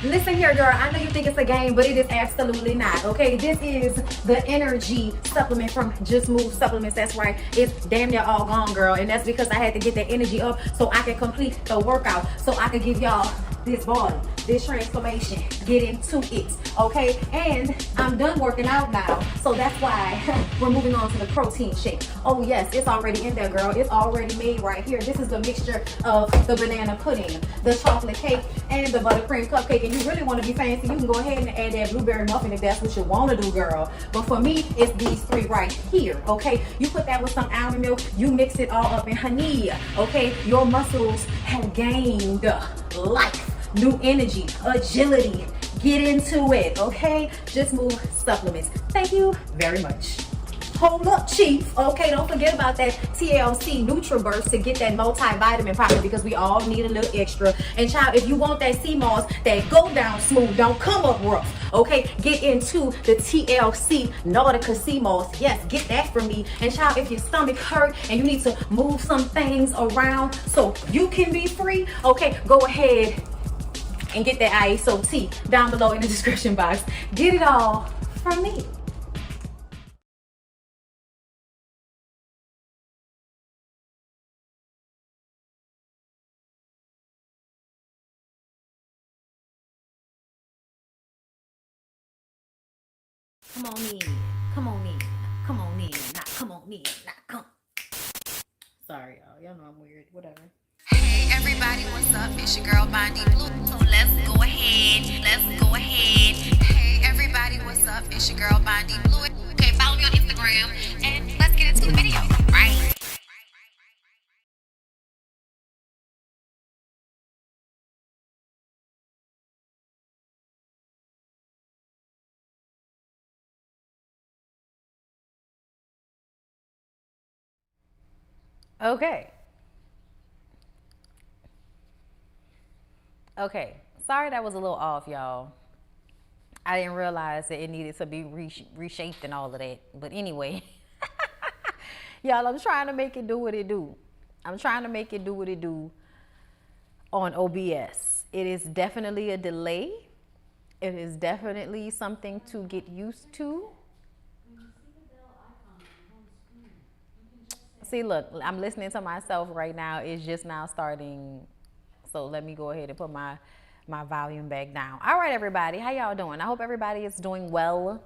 Listen here, girl. I know you think it's a game, but it is absolutely not. Okay, this is the energy supplement from Just Move Supplements. That's right. It's damn near all gone, girl, and that's because I had to get that energy up so I can complete the workout, so I can give y'all this body, this transformation, get into it. Okay, and I'm done working out now, so that's why we're moving on to the protein shake. Oh yes, it's already in there, girl. It's already made right here. This is the mixture of the banana pudding, the chocolate cake, and the buttercream cupcake. And you really want to be fancy, you can go ahead and add that blueberry muffin if that's what you want to do, girl. But for me, it's these three right here. Okay, you put that with some almond milk, you mix it all up in honey. Okay, your muscles have gained life, new energy, agility. Get into it. Okay, Just Move Supplements. Thank you very much. Hold up, Chief. Okay, don't forget about that TLC NutriBurst to get that multivitamin pocket, because we all need a little extra. And child, if you want that sea moss that go down smooth, don't come up rough. Okay, get into the TLC Nautica sea moss. Yes, get that from me. And child, if your stomach hurt and you need to move some things around so you can be free, okay, go ahead and get that ISO tea down below in the description box. Get it all from me. Come on in, come on in, come on in, not come on in, not come. Sorry, y'all know I'm weird, whatever. Hey everybody, what's up? It's your girl BondyBlue. So let's go ahead. Hey everybody, what's up? It's your girl BondyBlue. Okay, follow me on Instagram and let's get into the video, right? Okay, sorry that was a little off, y'all. I didn't realize that it needed to be reshaped and all of that. But anyway, y'all, I'm trying to make it do what it do. I'm trying to make it do what it do on OBS. It is definitely a delay. It is definitely something to get used to. See, look, I'm listening to myself right now. It's just now starting. So let me go ahead and put my volume back down. All right, everybody, how y'all doing? I hope everybody is doing well.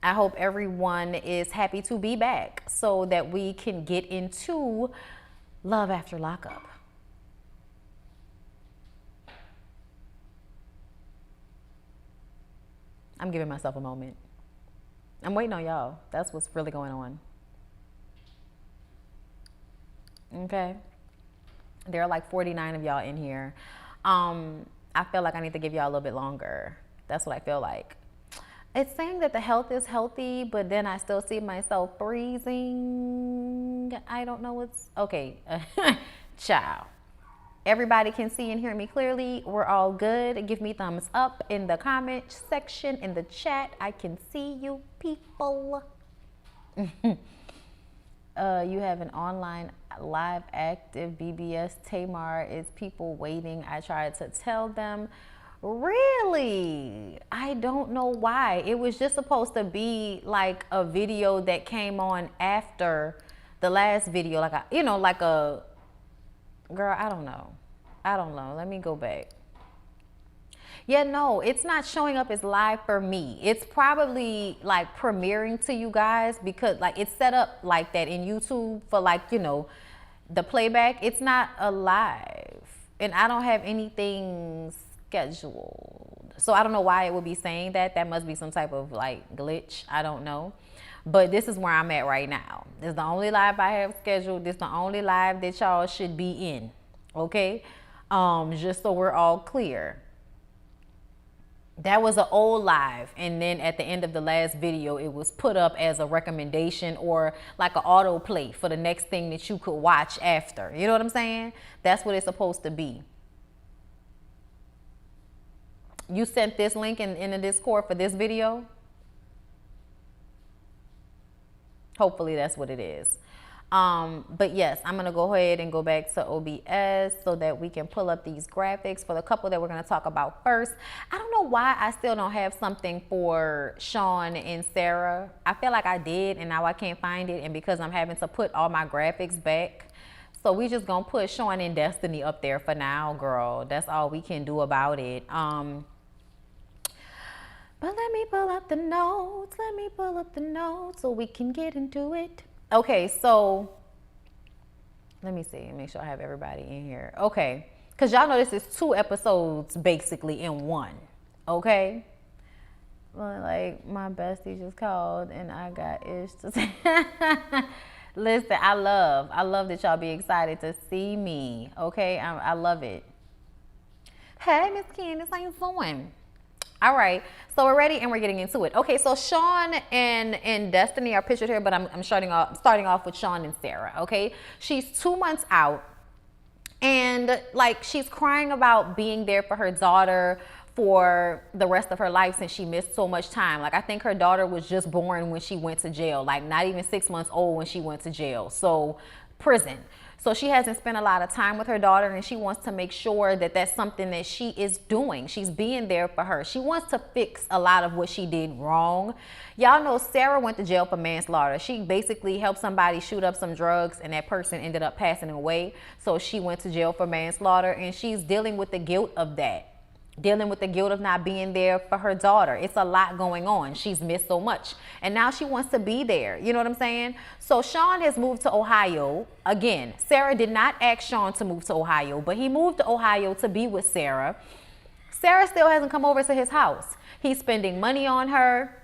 I hope everyone is happy to be back so that we can get into Love After Lockup. I'm giving myself a moment. I'm waiting on y'all. That's what's really going on. Okay. There are like 49 of y'all in here. I feel like I need to give y'all a little bit longer. That's what I feel like. It's saying that the health is healthy, but then I still see myself freezing. I don't know what's... Okay. Ciao. Everybody can see and hear me clearly. We're all good. Give me thumbs up in the comment section, in the chat. I can see you people. You have an online live active BBS. Tamar is people waiting. I tried to tell them. Really? I don't know why. It was just supposed to be like a video that came on after the last video. Like, like a... Girl, I don't know. Let me go back. Yeah, no, it's not showing up as live for me. It's probably like premiering to you guys because like it's set up like that in YouTube for like, the playback. It's not a live and I don't have anything scheduled. So I don't know why it would be saying that. That must be some type of like glitch. I don't know. But this is where I'm at right now. This is the only live I have scheduled. This is the only live that y'all should be in. Okay? Just so we're all clear. That was an old live, and then at the end of the last video, it was put up as a recommendation or like an autoplay for the next thing that you could watch after. You know what I'm saying? That's what it's supposed to be. You sent this link in the Discord for this video? Hopefully that's what it is. But yes, I'm gonna go ahead and go back to OBS so that we can pull up these graphics for the couple that we're gonna talk about first. I don't know why I still don't have something for Sean and Sarah. I feel like I did and now I can't find it, and because I'm having to put all my graphics back. So we just gonna put Sean and Destiny up there for now, girl. That's all we can do about it. But let me pull up the notes. Let me pull up the notes so we can get into it. Okay, so let me see. Make sure I have everybody in here. Okay, because y'all know this is 2 episodes basically in one. Okay? Well, like, my bestie just called and I got ish to say. Listen, I love that y'all be excited to see me. Okay, I love it. Hey, Miss Candace, how you doing? All right, so we're ready and we're getting into it. Okay, so Sean and Destiny are pictured here, but I'm starting off with Sean and Sarah. Okay, she's 2 months out, and like she's crying about being there for her daughter for the rest of her life since she missed so much time. Like, I think her daughter was just born when she went to jail, like not even 6 months old when she went to jail. So prison. So she hasn't spent a lot of time with her daughter, and she wants to make sure that that's something that she is doing. She's being there for her. She wants to fix a lot of what she did wrong. Y'all know Sarah went to jail for manslaughter. She basically helped somebody shoot up some drugs, and that person ended up passing away. So she went to jail for manslaughter, and she's dealing with the guilt of that. Dealing with the guilt of not being there for her daughter. It's a lot going on. She's missed so much. And now she wants to be there. You know what I'm saying? So Sean has moved to Ohio. Again, Sarah did not ask Sean to move to Ohio, but he moved to Ohio to be with Sarah. Sarah still hasn't come over to his house. He's spending money on her.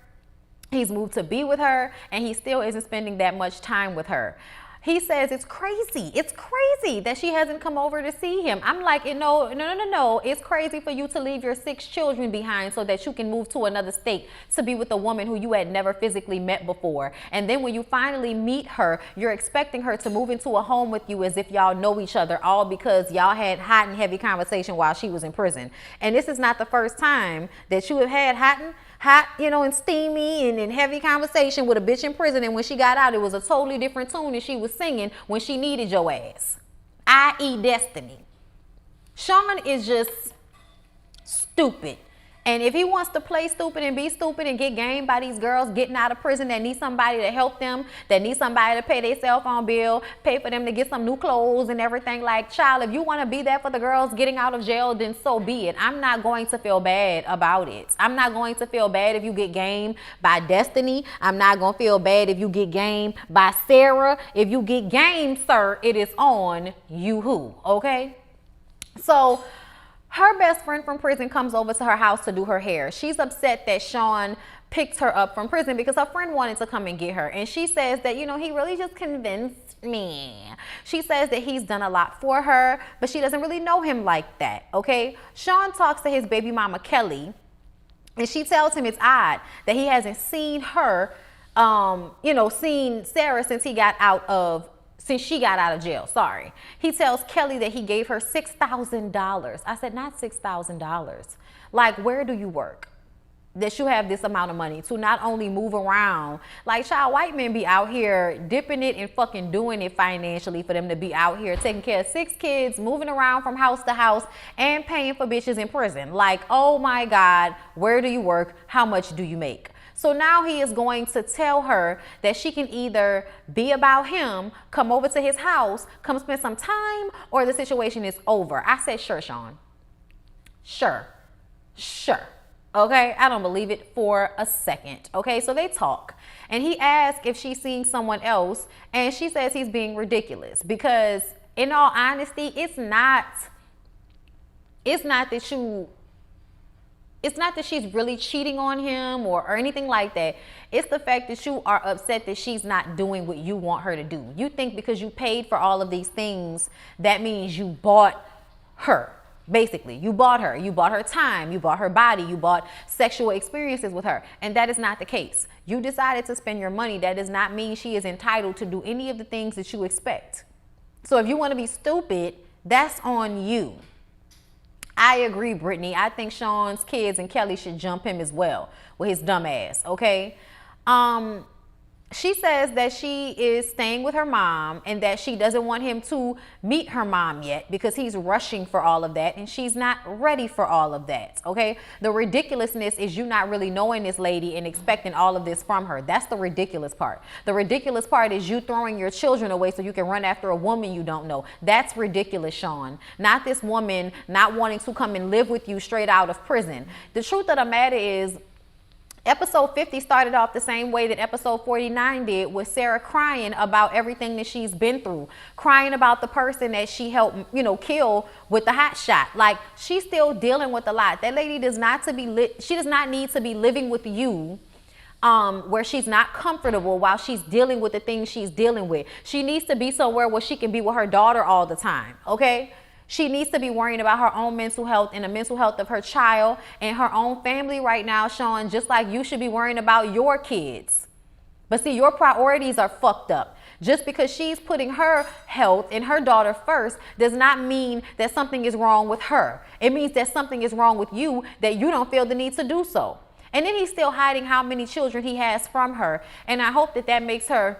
He's moved to be with her, and he still isn't spending that much time with her. He says it's crazy. It's crazy that she hasn't come over to see him. I'm like, no. It's crazy for you to leave your 6 children behind so that you can move to another state to be with a woman who you had never physically met before. And then when you finally meet her, you're expecting her to move into a home with you as if y'all know each other, all because y'all had hot and heavy conversation while she was in prison. And this is not the first time that you have had hot, and steamy and heavy conversation with a bitch in prison, and when she got out, it was a totally different tune that she was singing when she needed your ass, i.e. Destiny. Sean is just stupid. And if he wants to play stupid and be stupid and get game by these girls getting out of prison that need somebody to help them, that need somebody to pay their cell phone bill, pay for them to get some new clothes and everything, like, child, if you want to be there for the girls getting out of jail, then so be it. I'm not going to feel bad about it. I'm not going to feel bad if you get game by Destiny. I'm not going to feel bad if you get game by Sarah. If you get game, sir, it is on you who, okay? So her best friend from prison comes over to her house to do her hair. She's upset that Sean picked her up from prison because her friend wanted to come and get her. And she says that, he really just convinced me. She says that he's done a lot for her, but she doesn't really know him like that, okay? Sean talks to his baby mama, Kelly, and she tells him it's odd that he hasn't seen her, seen Sarah since she got out of jail. Sorry. He tells Kelly that he gave her $6,000. I said, not $6,000. Like, where do you work that you have this amount of money to not only move around? Like, child, white men be out here dipping it and fucking doing it financially for them to be out here taking care of 6 kids, moving around from house to house, and paying for bitches in prison. Like, oh my God, where do you work? How much do you make? So now he is going to tell her that she can either be about him, come over to his house, come spend some time, or the situation is over. I said, sure, Sean. Sure. Okay, I don't believe it for a second. Okay, so they talk. And he asks if she's seeing someone else, and she says he's being ridiculous because, in all honesty, it's not that she's really cheating on him or anything like that. It's the fact that you are upset that she's not doing what you want her to do. You think because you paid for all of these things, that means you bought her. Basically, you bought her. You bought her time. You bought her body. You bought sexual experiences with her. And that is not the case. You decided to spend your money. That does not mean she is entitled to do any of the things that you expect. So if you want to be stupid, that's on you. I agree, Brittany. I think Sean's kids and Kelly should jump him as well with his dumb ass, okay? She says that she is staying with her mom and that she doesn't want him to meet her mom yet because he's rushing for all of that and she's not ready for all of that, okay? The ridiculousness is you not really knowing this lady and expecting all of this from her. That's the ridiculous part. The ridiculous part is you throwing your children away so you can run after a woman you don't know. That's ridiculous, Sean. Not this woman not wanting to come and live with you straight out of prison. The truth of the matter is, Episode 50 started off the same way that episode 49 did, with Sarah crying about everything that she's been through, crying about the person that she helped, kill with the hot shot. Like, she's still dealing with a lot. That lady does not need to be living with you where she's not comfortable while she's dealing with the things she's dealing with. She needs to be somewhere where she can be with her daughter all the time, okay? She needs to be worrying about her own mental health and the mental health of her child and her own family right now, Sean, just like you should be worrying about your kids. But see, your priorities are fucked up. Just because she's putting her health and her daughter first does not mean that something is wrong with her. It means that something is wrong with you, that you don't feel the need to do so. And then he's still hiding how many children he has from her. And I hope that makes her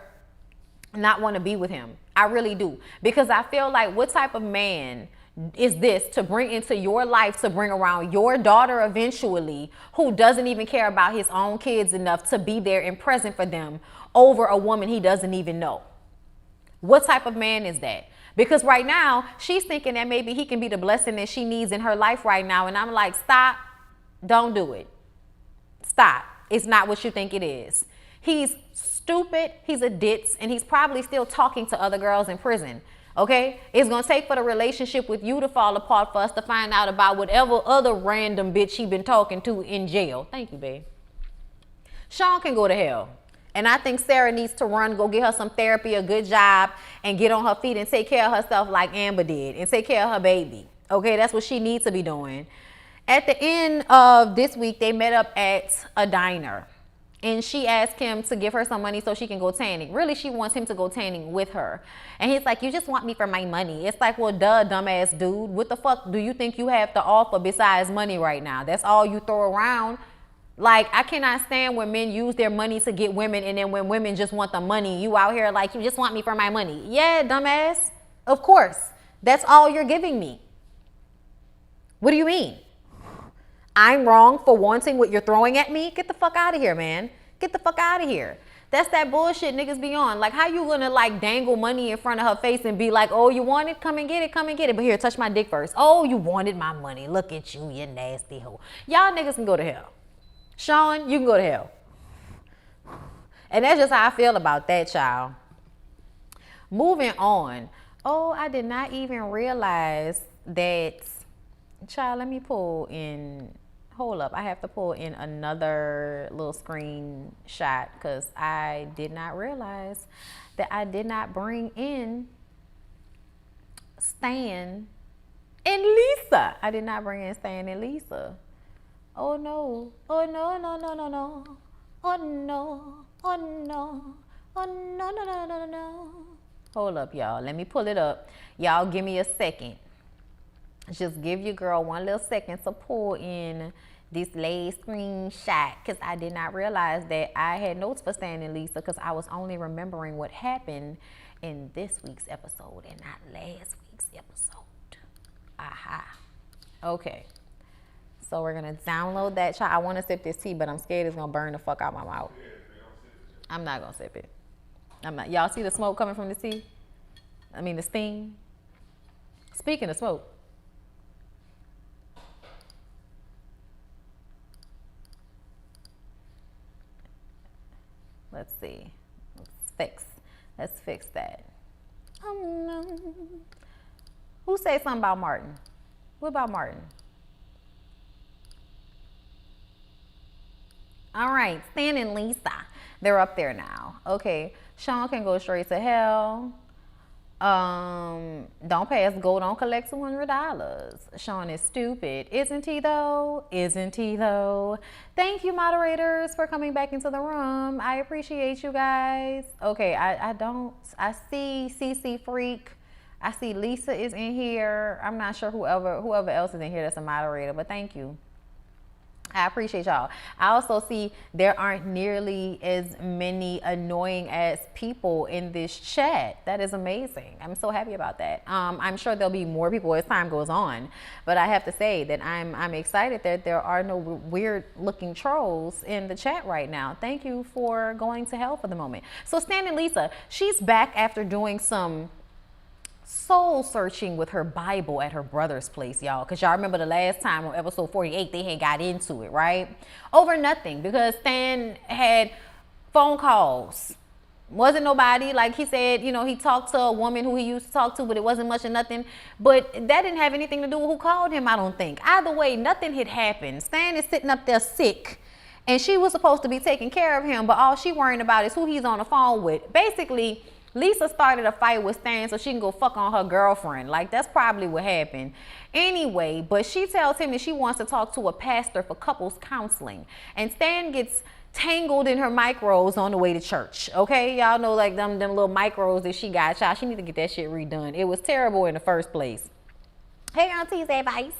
not want to be with him. I really do. Because I feel like, what type of man is this to bring into your life, to bring around your daughter eventually, who doesn't even care about his own kids enough to be there and present for them over a woman he doesn't even know? What type of man is that? Because right now she's thinking that maybe he can be the blessing that she needs in her life right now. And I'm like, stop. Don't do it. Stop. It's not what you think it is. He's stupid. He's a ditz. And he's probably still talking to other girls in prison. Okay, it's gonna take for the relationship with you to fall apart for us to find out about whatever other random bitch he been talking to in jail. Thank you, babe. Sean can go to hell. And I think Sarah needs to go get her some therapy, a good job, and get on her feet and take care of herself like Amber did and take care of her baby. Okay, that's what she needs to be doing. At the end of this week, they met up at a diner. And she asked him to give her some money so she can go tanning. Really, she wants him to go tanning with her. And he's like, you just want me for my money. It's like, well, duh, dumbass dude. What the fuck do you think you have to offer besides money right now? That's all you throw around. Like, I cannot stand when men use their money to get women, and then when women just want the money, you out here like, you just want me for my money. Yeah, dumbass. Of course. That's all you're giving me. What do you mean? I'm wrong for wanting what you're throwing at me? Get the fuck out of here, man. Get the fuck out of here. That's that bullshit niggas be on. Like, how you gonna like dangle money in front of her face and be like, oh, you want it? Come and get it. Come and get it. But here, touch my dick first. Oh, you wanted my money. Look at you, you nasty hoe. Y'all niggas can go to hell. Sean, you can go to hell. And that's just how I feel about that, child. Moving on. Oh, I did not even realize that. Child, let me pull in. Hold up, I have to pull in another little screenshot because I did not realize that I did not bring in Stan and Lisa. I did not bring in Stan and Lisa. Oh no, oh no, no, no, no, no. Oh no, oh no, oh no, no, no, no, no. Hold up, y'all, let me pull it up. Y'all give me a second. Just give your girl one little second to pull in this last screenshot because I did not realize that I had notes for Stan and Lisa because I was only remembering what happened in this week's episode and not last week's episode. Aha. Okay. So we're going to download that. I want to sip this tea, but I'm scared it's going to burn the fuck out my mouth. I'm not going to sip it. I'm not. Y'all see the smoke coming from the tea? I mean, the steam. Speaking of smoke. Let's see. Let's fix that. No. Who said something about Martin? What about Martin? All right, Stan and Lisa. They're up there now. Okay. Sean can go straight to hell. Don't pass go, don't collect $200. Sean is stupid. Isn't he though? Isn't he though? Thank you, moderators, for coming back into the room. I appreciate you guys. Okay, I see CC Freak. I see Lisa is in here. I'm not sure whoever else is in here that's a moderator, but thank you. I appreciate y'all. I also see there aren't nearly as many annoying ass people in this chat. That is amazing. I'm so happy about that. I'm sure there'll be more people as time goes on, but I have to say that I'm excited that there are no weird looking trolls in the chat right now. Thank you for going to hell for the moment. So Stan and Lisa, she's back after doing some soul searching with her Bible at her brother's place, y'all. Because y'all remember the last time on episode 48, they had got into it, right? Over nothing, because Stan had phone calls. Wasn't nobody, like he said, you know, he talked to a woman who he used to talk to, but it wasn't much of nothing. But that didn't have anything to do with who called him, I don't think. Either way, nothing had happened. Stan is sitting up there sick, and she was supposed to be taking care of him, but all she worrying about is who he's on the phone with. Basically, Lisa started a fight with Stan so she can go fuck on her girlfriend. Like, that's probably what happened. Anyway, but she tells him that she wants to talk to a pastor for couples counseling. And Stan gets tangled in her micros on the way to church. Okay, y'all know, like them little micros that she got. Y'all, she need to get that shit redone. It was terrible in the first place. Hey, Auntie's advice.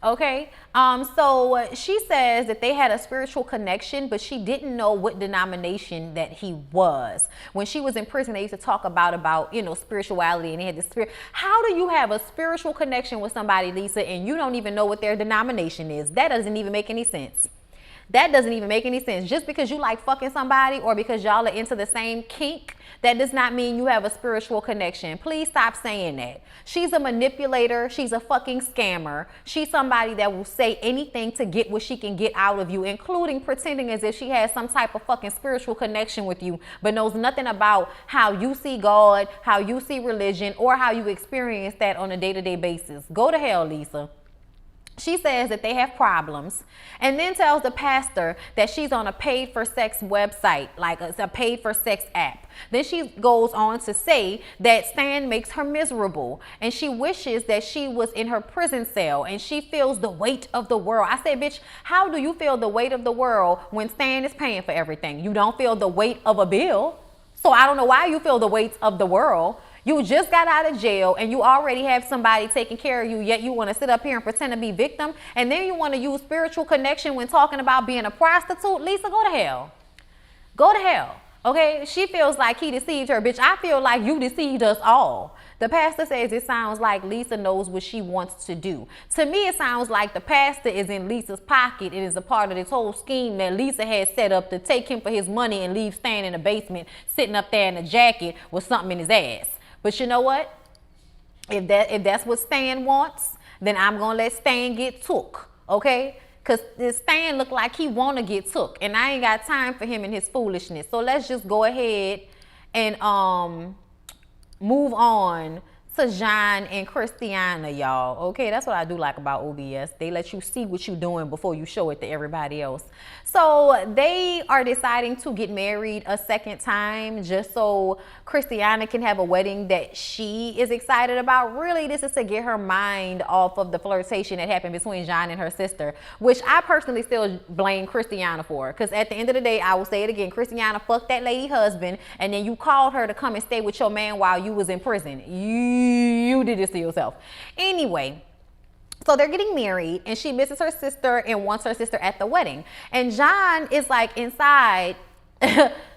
Okay, so she says that they had a spiritual connection, but she didn't know what denomination that he was. When she was in prison, they used to talk about, you know, spirituality, and they had the spirit. How do you have a spiritual connection with somebody, Lisa, and you don't even know what their denomination is? That doesn't even make any sense. That doesn't even make any sense. Just because you like fucking somebody or because y'all are into the same kink, that does not mean you have a spiritual connection. Please stop saying that. She's a manipulator. She's a fucking scammer. She's somebody that will say anything to get what she can get out of you, including pretending as if she has some type of fucking spiritual connection with you, but knows nothing about how you see God, how you see religion, or how you experience that on a day-to-day basis. Go to hell, Lisa. She says that they have problems, and then tells the pastor that she's on a paid for sex website, like a paid for sex app. Then she goes on to say that Stan makes her miserable, and she wishes that she was in her prison cell, and she feels the weight of the world. I say, bitch, how do you feel the weight of the world when Stan is paying for everything? You don't feel the weight of a bill. So I don't know why you feel the weight of the world. You just got out of jail and you already have somebody taking care of you, yet you want to sit up here and pretend to be victim, and then you want to use spiritual connection when talking about being a prostitute. Lisa, go to hell. Go to hell. Okay? She feels like he deceived her. Bitch, I feel like you deceived us all. The pastor says it sounds like Lisa knows what she wants to do. To me, it sounds like the pastor is in Lisa's pocket. It is a part of this whole scheme that Lisa has set up to take him for his money and leave Stan in the basement sitting up there in a jacket with something in his ass. But you know what? If that's what Stan wants, then I'm going to let Stan get took, okay? Because Stan look like he want to get took, and I ain't got time for him and his foolishness. So let's just go ahead and move on to John and Christiana, y'all. Okay, that's what I do like about OBS. They let you see what you're doing before you show it to everybody else. So they are deciding to get married a second time just so Christiana can have a wedding that she is excited about. Really, this is to get her mind off of the flirtation that happened between John and her sister, which I personally still blame Christiana for. Because at the end of the day, I will say it again, Christiana fucked that lady husband, and then you called her to come and stay with your man while you was in prison. You did this to yourself. Anyway, so they're getting married, and she misses her sister and wants her sister at the wedding. And John is like inside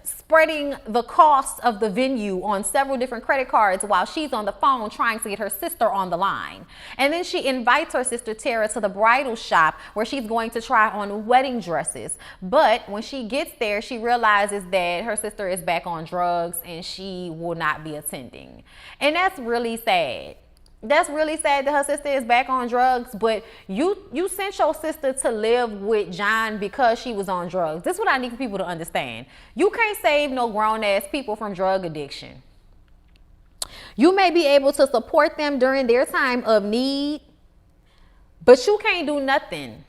spreading the cost of the venue on several different credit cards while she's on the phone trying to get her sister on the line. And then she invites her sister Tara to the bridal shop where she's going to try on wedding dresses. But when she gets there, she realizes that her sister is back on drugs and she will not be attending. And that's really sad. That's really sad that her sister is back on drugs, but you sent your sister to live with John because she was on drugs. This is what I need people to understand. You can't save no grown-ass people from drug addiction. You may be able to support them during their time of need, but you can't do nothing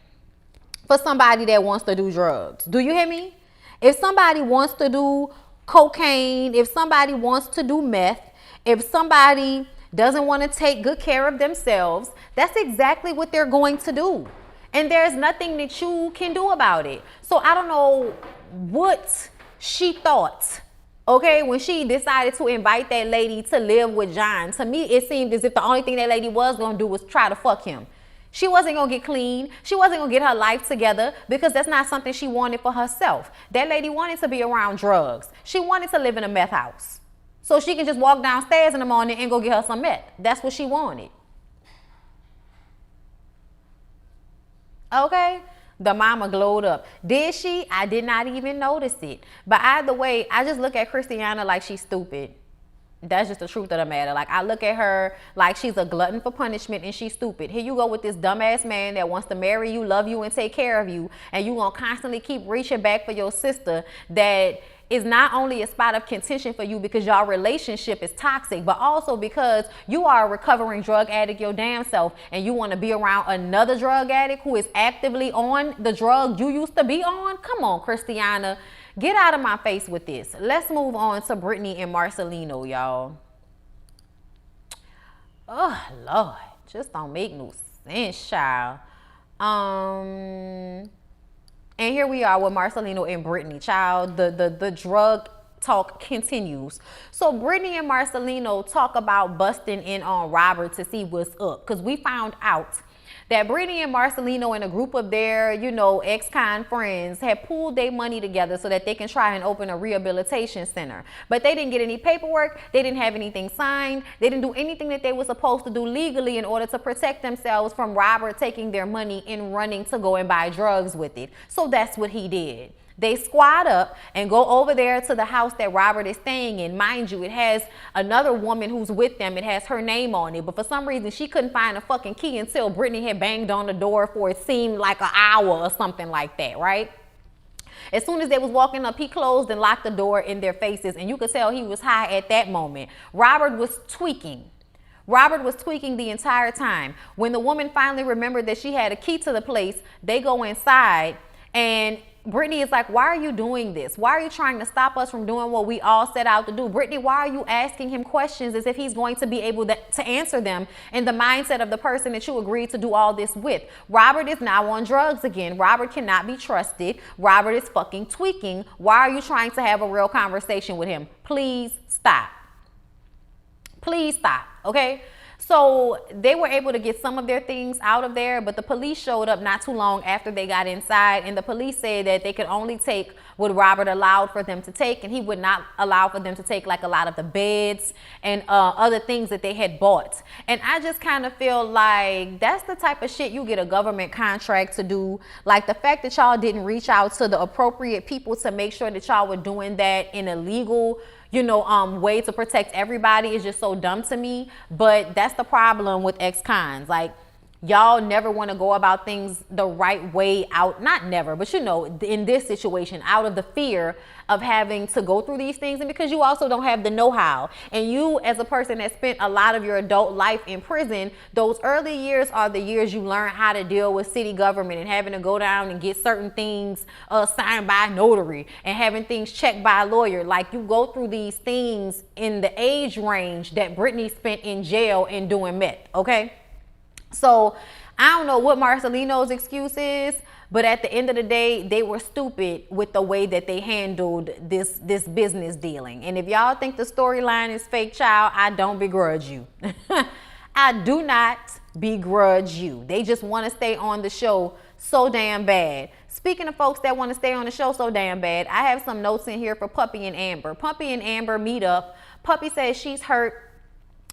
for somebody that wants to do drugs. Do you hear me? If somebody wants to do cocaine, if somebody wants to do meth, if somebody doesn't want to take good care of themselves, that's exactly what they're going to do. And there's nothing that you can do about it. So I don't know what she thought Okay, when she decided to invite that lady to live with John, to me it seemed as if the only thing that lady was gonna do was try to fuck him. She wasn't gonna get clean. She wasn't gonna get her life together because that's not something she wanted for herself. That lady wanted to be around drugs. She wanted to live in a meth house so she can just walk downstairs in the morning and go get her some meth. That's what she wanted. Okay? The mama glowed up. Did she? I did not even notice it. But either way, I just look at Christiana like she's stupid. That's just the truth of the matter. Like, I look at her like she's a glutton for punishment and she's stupid. Here you go with this dumbass man that wants to marry you, love you, and take care of you. And you gonna constantly keep reaching back for your sister that is not only a spot of contention for you because your relationship is toxic, but also because you are a recovering drug addict your damn self and you want to be around another drug addict who is actively on the drug you used to be on. Come on, Christiana. Get out of my face with this. Let's move on to Brittany and Marcelino, y'all. Oh, Lord. Just don't make no sense, child. And here we are with Marcelino and Brittany, child. The drug talk continues. So Brittany and Marcelino talk about busting in on Robert to see what's up. Because we found out that Brittany and Marcelino and a group of their, ex-con friends had pooled their money together so that they can try and open a rehabilitation center. But they didn't get any paperwork. They didn't have anything signed. They didn't do anything that they were supposed to do legally in order to protect themselves from Robert taking their money and running to go and buy drugs with it. So that's what he did. They squad up and go over there to the house that Robert is staying in. Mind you, it has another woman who's with them. It has her name on it. But for some reason, she couldn't find a fucking key until Brittany had banged on the door for it seemed like an hour or something like that, right? As soon as they was walking up, he closed and locked the door in their faces. And you could tell he was high at that moment. Robert was tweaking. Robert was tweaking the entire time. When the woman finally remembered that she had a key to the place, they go inside and Brittany is like, why are you doing this? Why are you trying to stop us from doing what we all set out to do? Brittany, why are you asking him questions as if he's going to be able to answer them in the mindset of the person that you agreed to do all this with? Robert is now on drugs again. Robert cannot be trusted. Robert is fucking tweaking. Why are you trying to have a real conversation with him? Please stop. Please stop, okay? So they were able to get some of their things out of there, but the police showed up not too long after they got inside, and the police said that they could only take what Robert allowed for them to take, and he would not allow for them to take like a lot of the beds and other things that they had bought. And I just kind of feel like that's the type of shit you get a government contract to do. Like the fact that y'all didn't reach out to the appropriate people to make sure that y'all were doing that in a legal way to protect everybody is just so dumb to me. But that's the problem with ex-cons. Like, y'all never want to go about things the right way out. Not never, but in this situation, out of the fear of having to go through these things, and because you also don't have the know-how. And you, as a person that spent a lot of your adult life in prison, those early years are the years you learn how to deal with city government and having to go down and get certain things signed by a notary and having things checked by a lawyer. Like, you go through these things in the age range that Brittany spent in jail and doing meth, okay? So I don't know what Marcelino's excuse is, but at the end of the day, they were stupid with the way that they handled this business dealing. And if y'all think the storyline is fake, child, I don't begrudge you. I do not begrudge you. They just want to stay on the show so damn bad. Speaking of folks that want to stay on the show so damn bad, I have some notes in here for Puppy and Amber. Puppy and Amber meet up. Puppy says she's hurt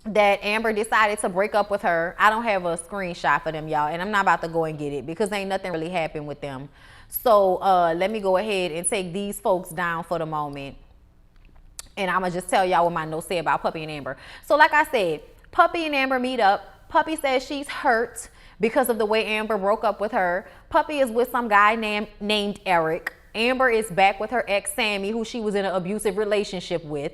that Amber decided to break up with her. I don't have a screenshot for them, y'all, and I'm not about to go and get it because ain't nothing really happened with them. So let me go ahead and take these folks down for the moment, and I'm gonna just tell y'all what my notes say about Puppy and Amber. So like I said, Puppy and Amber meet up. Puppy says she's hurt because of the way Amber broke up with her. Puppy is with some guy named Eric. Amber is back with her ex Sammy, who she was in an abusive relationship with.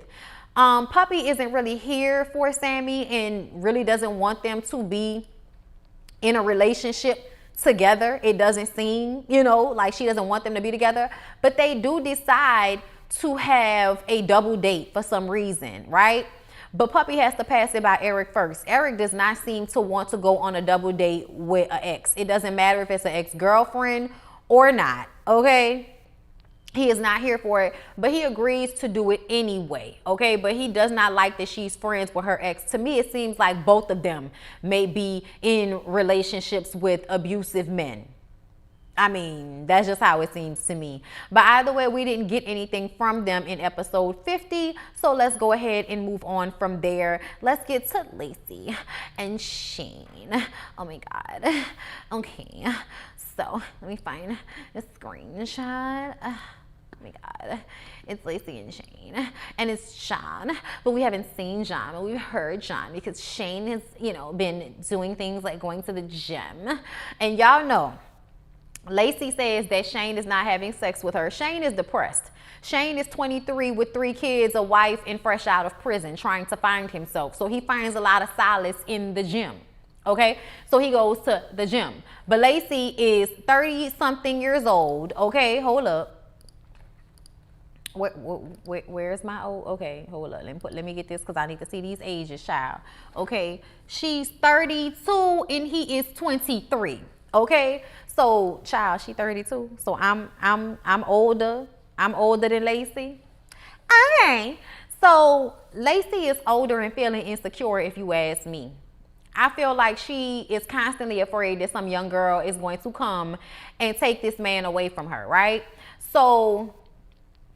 Puppy isn't really here for Sammy and really doesn't want them to be in a relationship together. It doesn't seem, like she doesn't want them to be together, but they do decide to have a double date for some reason, right? But Puppy has to pass it by Eric first. Eric does not seem to want to go on a double date with an ex. It doesn't matter if it's an ex-girlfriend or not, okay? He is not here for it, but he agrees to do it anyway, okay? But he does not like that she's friends with her ex. To me, it seems like both of them may be in relationships with abusive men. I mean, that's just how it seems to me. But either way, we didn't get anything from them in episode 50. So let's go ahead and move on from there. Let's get to LASHAE and Shane. Oh my God. Okay. So let me find a screenshot. Oh my God, it's LASHAE and Shane, and it's John, but we haven't seen John, but we've heard John because Shane has, been doing things like going to the gym, and y'all know, LASHAE says that Shane is not having sex with her. Shane is depressed. Shane is 23 with 3 kids, a wife, and fresh out of prison, trying to find himself. So he finds a lot of solace in the gym. Okay, so he goes to the gym, but LASHAE is 30-something years old. Okay, hold up. Where's my old? Okay, hold up. Let me get this because I need to see these ages, child. Okay, she's 32 and he is 23. Okay, so child, she 32. So I'm older. I'm older than LASHAE. Okay, so LASHAE is older and feeling insecure, if you ask me. I feel like she is constantly afraid that some young girl is going to come and take this man away from her, right? So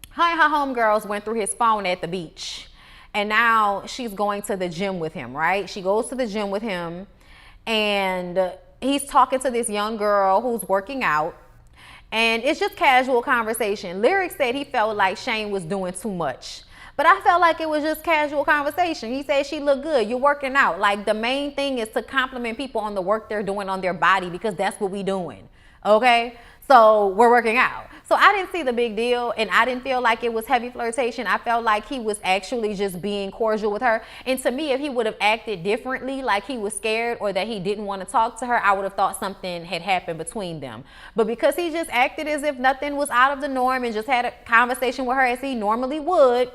her and her homegirls went through his phone at the beach, and now she's going to the gym with him, right? She goes to the gym with him, and he's talking to this young girl who's working out, and it's just casual conversation. Lyric said he felt like Shane was doing too much, but I felt like it was just casual conversation. He said she looked good, you're working out. Like, the main thing is to compliment people on the work they're doing on their body, because that's what we doing, okay? So we're working out. So I didn't see the big deal, and I didn't feel like it was heavy flirtation. I felt like he was actually just being cordial with her. And to me, if he would have acted differently, like he was scared or that he didn't want to talk to her, I would have thought something had happened between them. But because he just acted as if nothing was out of the norm and just had a conversation with her as he normally would,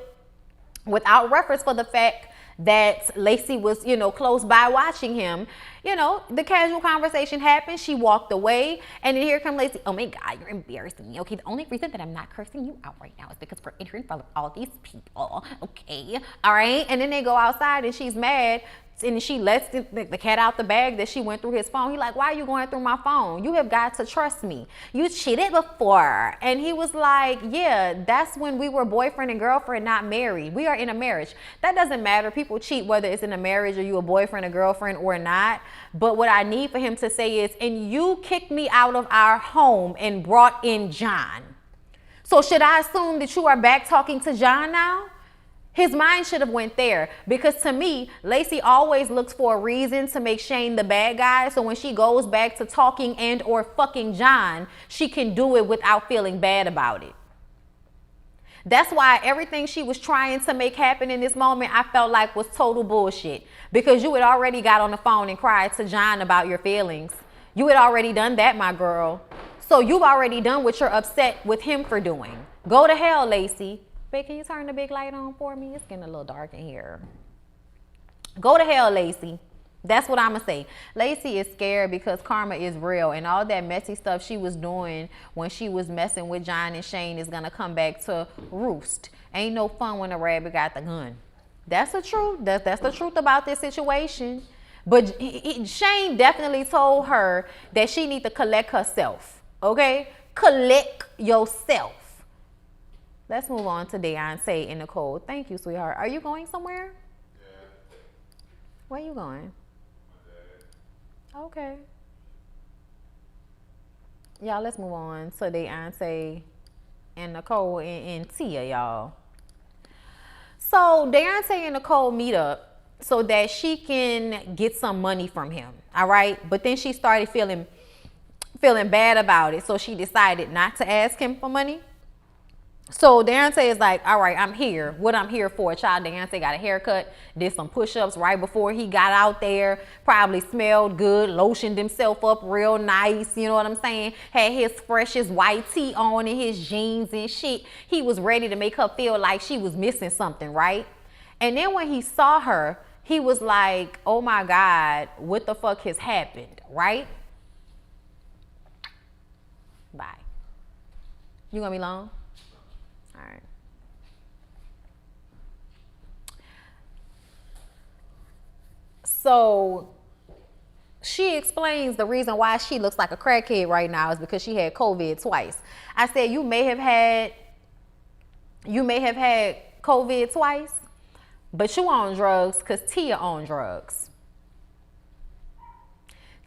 without reference for the fact that LASHAE was, close by watching him, the casual conversation happened. She walked away, and then here comes LASHAE. Oh my God, you're embarrassing me. Okay, the only reason that I'm not cursing you out right now is because we're entering in front of all these people. Okay, all right. And then they go outside, and she's mad, and she lets the cat out the bag that she went through his phone. He like, why are you going through my phone? You have got to trust me. You cheated before. And he was like, yeah, that's when we were boyfriend and girlfriend, not married. We are in a marriage. That doesn't matter. People cheat whether it's in a marriage or you a boyfriend or girlfriend or not. But what I need for him to say is, and you kicked me out of our home and brought in John. So should I assume that you are back talking to John now? His mind should have went there, because to me, LASHAE always looks for a reason to make Shane the bad guy. So when she goes back to talking and or fucking John, she can do it without feeling bad about it. That's why everything she was trying to make happen in this moment, I felt like was total bullshit, because you had already got on the phone and cried to John about your feelings. You had already done that, my girl. So you've already done what you're upset with him for doing. Go to hell, LASHAE. Babe, can you turn the big light on for me? It's getting a little dark in here. Go to hell, LASHAE. That's what I'm going to say. LASHAE is scared because karma is real, and all that messy stuff she was doing when she was messing with John and Shane is going to come back to roost. Ain't no fun when the rabbit got the gun. That's the truth. That's the truth about this situation. But Shane definitely told her that she need to collect herself. Okay? Collect yourself. Let's move on to Deontay and Nicole. Thank you, sweetheart. Are you going somewhere? Yeah. Where you going? Okay. Y'all, let's move on to Deontay and Nicole and Tia, y'all. So Deontay and Nicole meet up so that she can get some money from him. All right. But then she started feeling bad about it. So she decided not to ask him for money. So Deontay is like, all right, I'm here. What I'm here for, child. Deontay got a haircut, did some push-ups right before he got out there, probably smelled good, lotioned himself up real nice, you know what I'm saying? Had his freshest white tee on and his jeans and shit. He was ready to make her feel like she was missing something, right? And then when he saw her, he was like, oh my God, what the fuck has happened, right? Bye. You gonna be long? All right. So she explains the reason why she looks like a crackhead right now is because she had COVID twice. I said you may have had COVID twice, but you on drugs because Tia on drugs.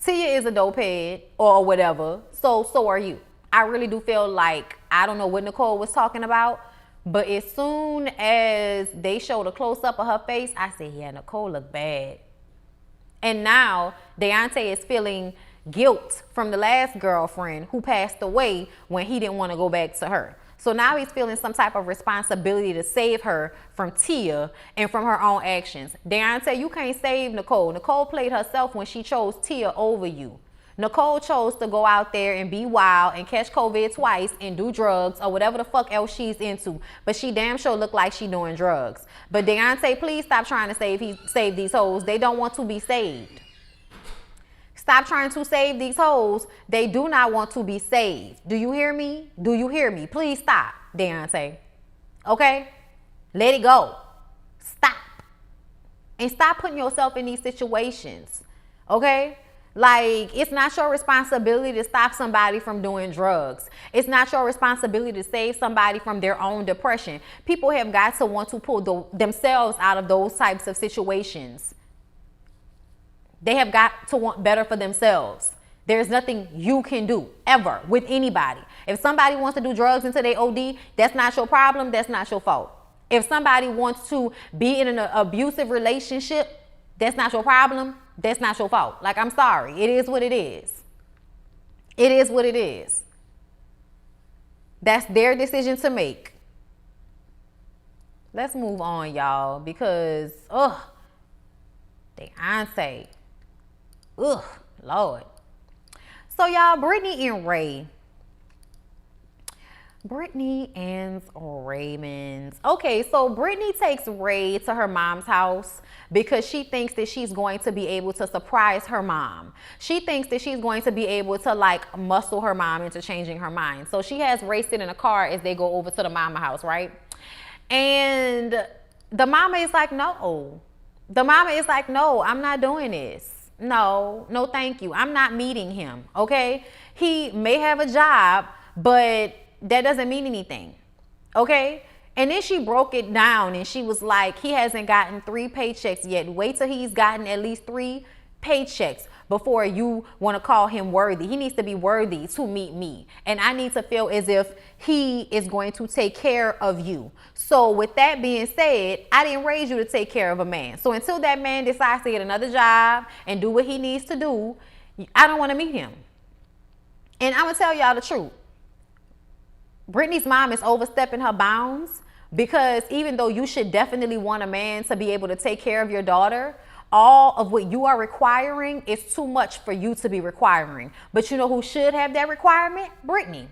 Tia is a dope head or whatever, so are you. I really do feel like, I don't know what Nicole was talking about, but as soon as they showed a close-up of her face, I said, yeah, Nicole look bad. And now Deontay is feeling guilt from the last girlfriend who passed away when he didn't want to go back to her. So now he's feeling some type of responsibility to save her from Tia and from her own actions. Deontay, you can't save Nicole. Nicole played herself when she chose Tia over you. Nicole chose to go out there and be wild and catch COVID twice and do drugs or whatever the fuck else she's into. But she damn sure look like she doing drugs. But Deontay, please stop trying to save these hoes. They don't want to be saved. Stop trying to save these hoes. They do not want to be saved. Do you hear me? Do you hear me? Please stop, Deontay. Okay? Let it go. Stop. And stop putting yourself in these situations. Okay? Like, it's not your responsibility to stop somebody from doing drugs. It's not your responsibility to save somebody from their own depression. People have got to want to pull themselves out of those types of situations. They have got to want better for themselves. There's nothing you can do ever with anybody. If somebody wants to do drugs until they OD, that's not your problem. That's not your fault. If somebody wants to be in an abusive relationship, that's not your problem. That's not your fault. Like, I'm sorry. It is what it is. It is what it is. That's their decision to make. Let's move on, y'all, because, Deontay. Lord. So, y'all, Brittany and Ray. Brittany and Raymond. Okay, so Brittany takes Ray to her mom's house because she thinks that she's going to be able to surprise her mom. She thinks that she's going to be able to, like, muscle her mom into changing her mind. So she has Ray sit in a car as they go over to the mama house, right? And the mama is like, no. The mama is like, no, I'm not doing this. No, thank you. I'm not meeting him, okay? He may have a job, but that doesn't mean anything, okay? And then she broke it down and she was like, he hasn't gotten 3 paychecks yet. Wait till he's gotten at least 3 paychecks before you want to call him worthy. He needs to be worthy to meet me. And I need to feel as if he is going to take care of you. So with that being said, I didn't raise you to take care of a man. So until that man decides to get another job and do what he needs to do, I don't want to meet him. And I'm going to tell y'all the truth. Brittany's mom is overstepping her bounds because even though you should definitely want a man to be able to take care of your daughter, all of what you are requiring is too much for you to be requiring. But you know who should have that requirement? Brittany.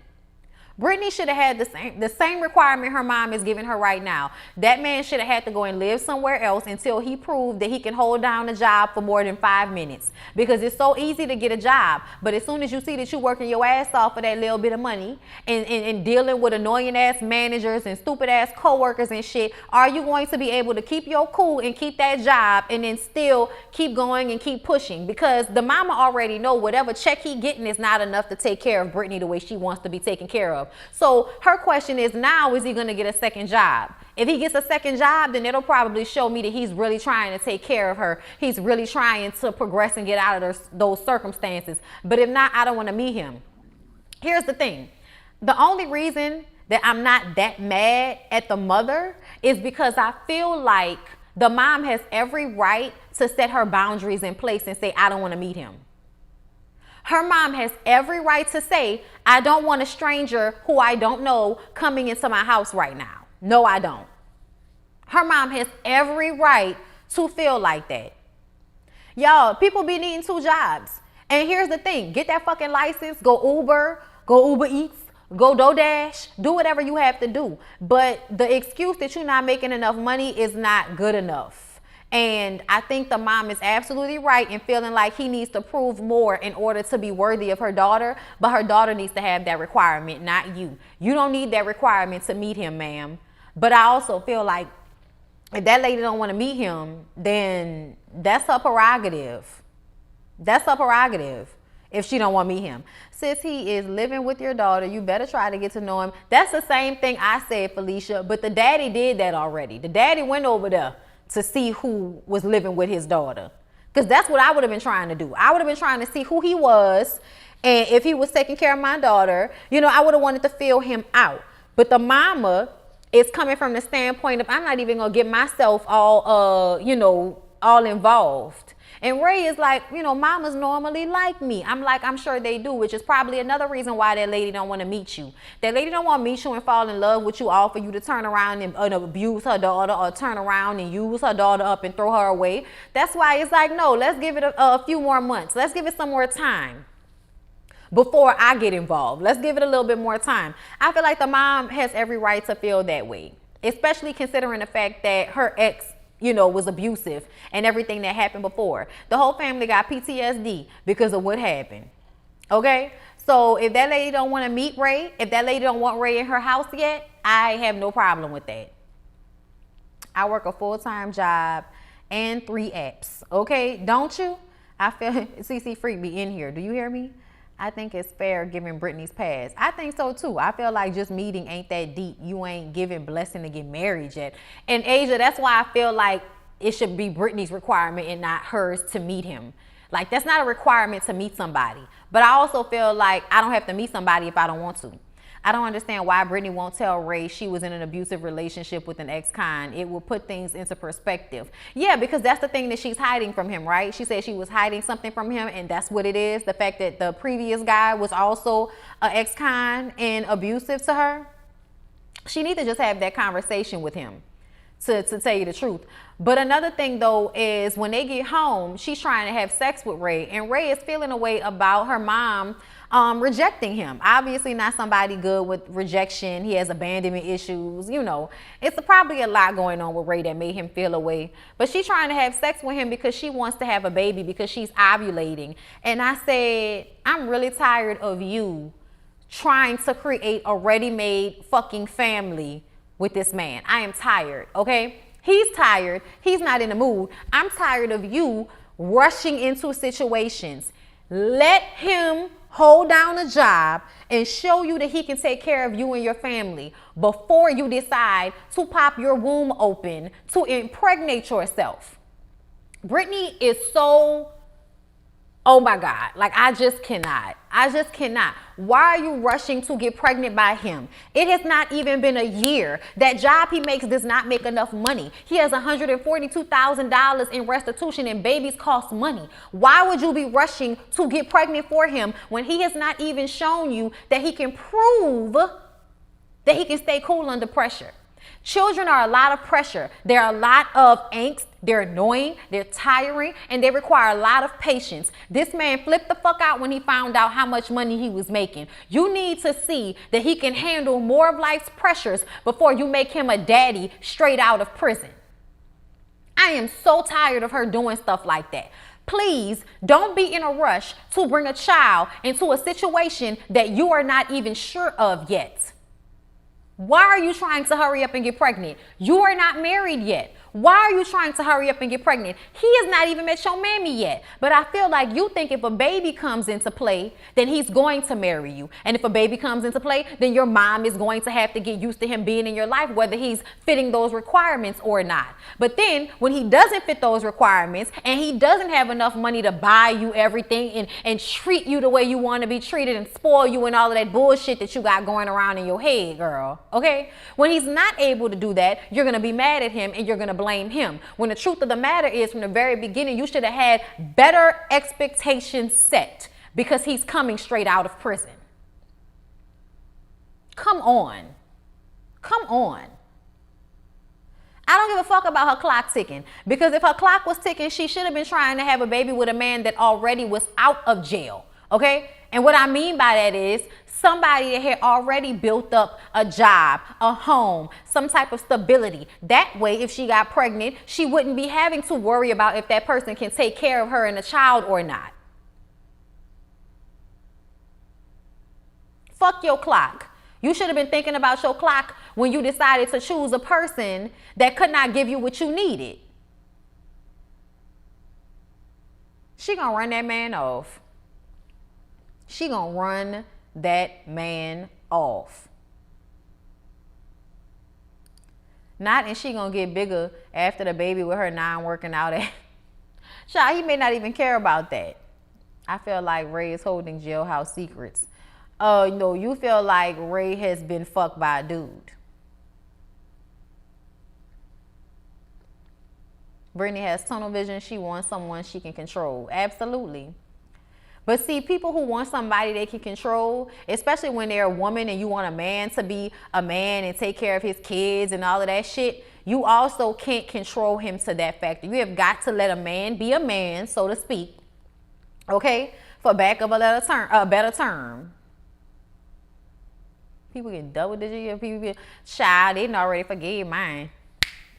Brittany should have had the same requirement her mom is giving her right now. That man should have had to go and live somewhere else until he proved that he can hold down a job for more than 5 minutes. Because it's so easy to get a job. But as soon as you see that you're working your ass off for that little bit of money and dealing with annoying ass managers and stupid ass coworkers and shit, are you going to be able to keep your cool and keep that job and then still keep going and keep pushing? Because the mama already know whatever check he getting is not enough to take care of Brittany the way she wants to be taken care of. So her question is, now is he going to get a second job? If he gets a second job, then it'll probably show me that he's really trying to take care of her. He's really trying to progress and get out of those circumstances. But if not, I don't want to meet him. Here's the thing. The only reason that I'm not that mad at the mother is because I feel like the mom has every right to set her boundaries in place and say, I don't want to meet him. Her mom has every right to say, I don't want a stranger who I don't know coming into my house right now. No, I don't. Her mom has every right to feel like that. Y'all, people be needing 2 jobs. And here's the thing. Get that fucking license. Go Uber Eats, go DoorDash, do whatever you have to do. But the excuse that you're not making enough money is not good enough. And I think the mom is absolutely right in feeling like he needs to prove more in order to be worthy of her daughter. But her daughter needs to have that requirement, not you. You don't need that requirement to meet him, ma'am. But I also feel like if that lady don't want to meet him, then that's her prerogative. That's her prerogative if she don't want to meet him. Since he is living with your daughter, you better try to get to know him. That's the same thing I said, Felicia, but the daddy did that already. The daddy went over there to see who was living with his daughter. Because that's what I would have been trying to do. I would have been trying to see who he was, and if he was taking care of my daughter, you know, I would have wanted to feel him out. But the mama is coming from the standpoint of, I'm not even going to get myself all, all involved. And Ray is like, you know, mamas normally like me. I'm like, I'm sure they do, which is probably another reason why that lady don't want to meet you. That lady don't want to meet you and fall in love with you all for you to turn around and abuse her daughter, or turn around and use her daughter up and throw her away. That's why it's like, no, let's give it a few more months. Let's give it some more time before I get involved. Let's give it a little bit more time. I feel like the mom has every right to feel that way, especially considering the fact that her ex, was abusive and everything that happened before. The whole family got PTSD because of what happened. Okay? So if that lady don't want to meet Ray, if that lady don't want Ray in her house yet, I have no problem with that. I work a full-time job and 3 apps. Okay? Don't you? I feel CC Freak be in here. Do you hear me? I think it's fair giving Brittany's pass. I think so too. I feel like just meeting ain't that deep. You ain't giving blessing to get married yet. And Asia, that's why I feel like it should be Brittany's requirement and not hers to meet him. Like, that's not a requirement to meet somebody. But I also feel like I don't have to meet somebody if I don't want to. I don't understand why Brittany won't tell Ray she was in an abusive relationship with an ex-con. It will put things into perspective. Yeah, because that's the thing that she's hiding from him, right? She said she was hiding something from him, and that's what it is. The fact that the previous guy was also an ex-con and abusive to her. She needs to just have that conversation with him, to tell you the truth. But another thing, though, is when they get home, she's trying to have sex with Ray, and Ray is feeling a way about her mom rejecting him. Obviously not somebody good with rejection. He has abandonment issues. It's probably a lot going on with Ray that made him feel away. But she's trying to have sex with him because she wants to have a baby, because she's ovulating. And I said, I'm really tired of you trying to create a ready-made fucking family with this man. I am tired, okay? He's tired. He's not in the mood. I'm tired of you rushing into situations. Let him hold down a job and show you that he can take care of you and your family before you decide to pop your womb open to impregnate yourself. Brittany is so, oh my God, like I just cannot. Why are you rushing to get pregnant by him? It has not even been a year. That job he makes does not make enough money. He has $142,000 in restitution, and babies cost money. Why would you be rushing to get pregnant for him when he has not even shown you that he can prove that he can stay cool under pressure? Children are a lot of pressure. They're a lot of angst. They're annoying. They're tiring. And they require a lot of patience. This man flipped the fuck out when he found out how much money he was making. You need to see that he can handle more of life's pressures before you make him a daddy straight out of prison. I am so tired of her doing stuff like that. Please don't be in a rush to bring a child into a situation that you are not even sure of yet. Why are you trying to hurry up and get pregnant? You are not married yet. Why are you trying to hurry up and get pregnant? He has not even met your mammy yet. But I feel like you think if a baby comes into play, then he's going to marry you. And if a baby comes into play, then your mom is going to have to get used to him being in your life, whether he's fitting those requirements or not. But then when he doesn't fit those requirements and he doesn't have enough money to buy you everything and treat you the way you want to be treated and spoil you and all of that bullshit that you got going around in your head, girl. Okay? When he's not able to do that, you're going to be mad at him and you're going to blame him. When the truth of the matter is, from the very beginning, you should have had better expectations set because he's coming straight out of prison. Come on. I don't give a fuck about her clock ticking, because if her clock was ticking, she should have been trying to have a baby with a man that already was out of jail. Okay? And what I mean by that is somebody that had already built up a job, a home, some type of stability. That way, if she got pregnant, she wouldn't be having to worry about if that person can take care of her and the child or not. Fuck your clock. You should have been thinking about your clock when you decided to choose a person that could not give you what you needed. She gonna run that man off. She gonna run that man off. Not and she gonna get bigger after the baby with her non-working out at. Child, he may not even care about that. I feel like Ray is holding jailhouse secrets. No, you feel like Ray has been fucked by a dude. Brittany has tunnel vision. She wants someone she can control. Absolutely. But see, people who want somebody they can control, especially when they're a woman and you want a man to be a man and take care of his kids and all of that shit, you also can't control him to that factor. You have got to let a man be a man, so to speak. Okay? For back of a better term. People get double digit, people get child, they didn't already forgave mine.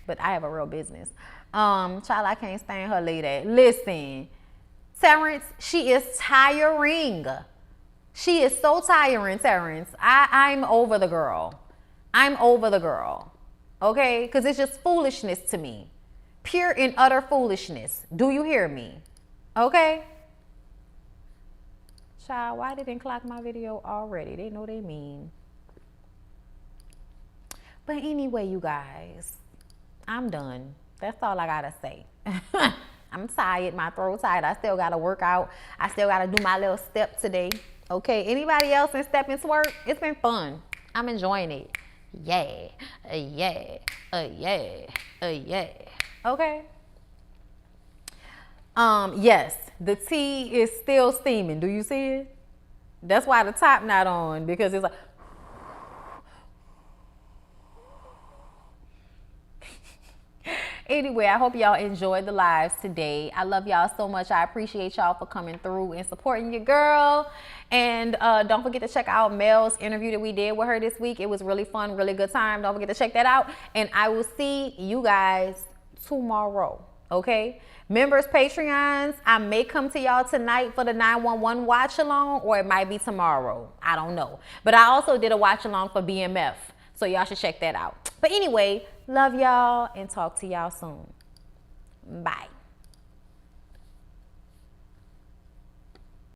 But I have a real business. Child, I can't stand her lady. Listen, Terrence, she is tiring. She is so tiring, Terrence. I'm over the girl. I'm over the girl. Okay? Because it's just foolishness to me. Pure and utter foolishness. Do you hear me? Okay? Child, why didn't clock my video already? They know they mean. But anyway, you guys, I'm done. That's all I gotta say. I'm tired. My throat tired. I still gotta work out. I still gotta do my little step today. Okay. Anybody else in Step and Twerk? It's been fun. I'm enjoying it. Yeah. Yeah. Yeah. Yeah. Okay. Yes, the tea is still steaming. Do you see it? That's why the top not on, because it's like. Anyway, I hope y'all enjoyed the lives today. I love y'all so much. I appreciate y'all for coming through and supporting your girl. And don't forget to check out Mel's interview that we did with her this week. It was really fun, really good time. Don't forget to check that out. And I will see you guys tomorrow, okay? Members, Patreons, I may come to y'all tonight for the 911 watch along, or it might be tomorrow. I don't know. But I also did a watch along for BMF. So y'all should check that out. But anyway, love y'all and talk to y'all soon. Bye.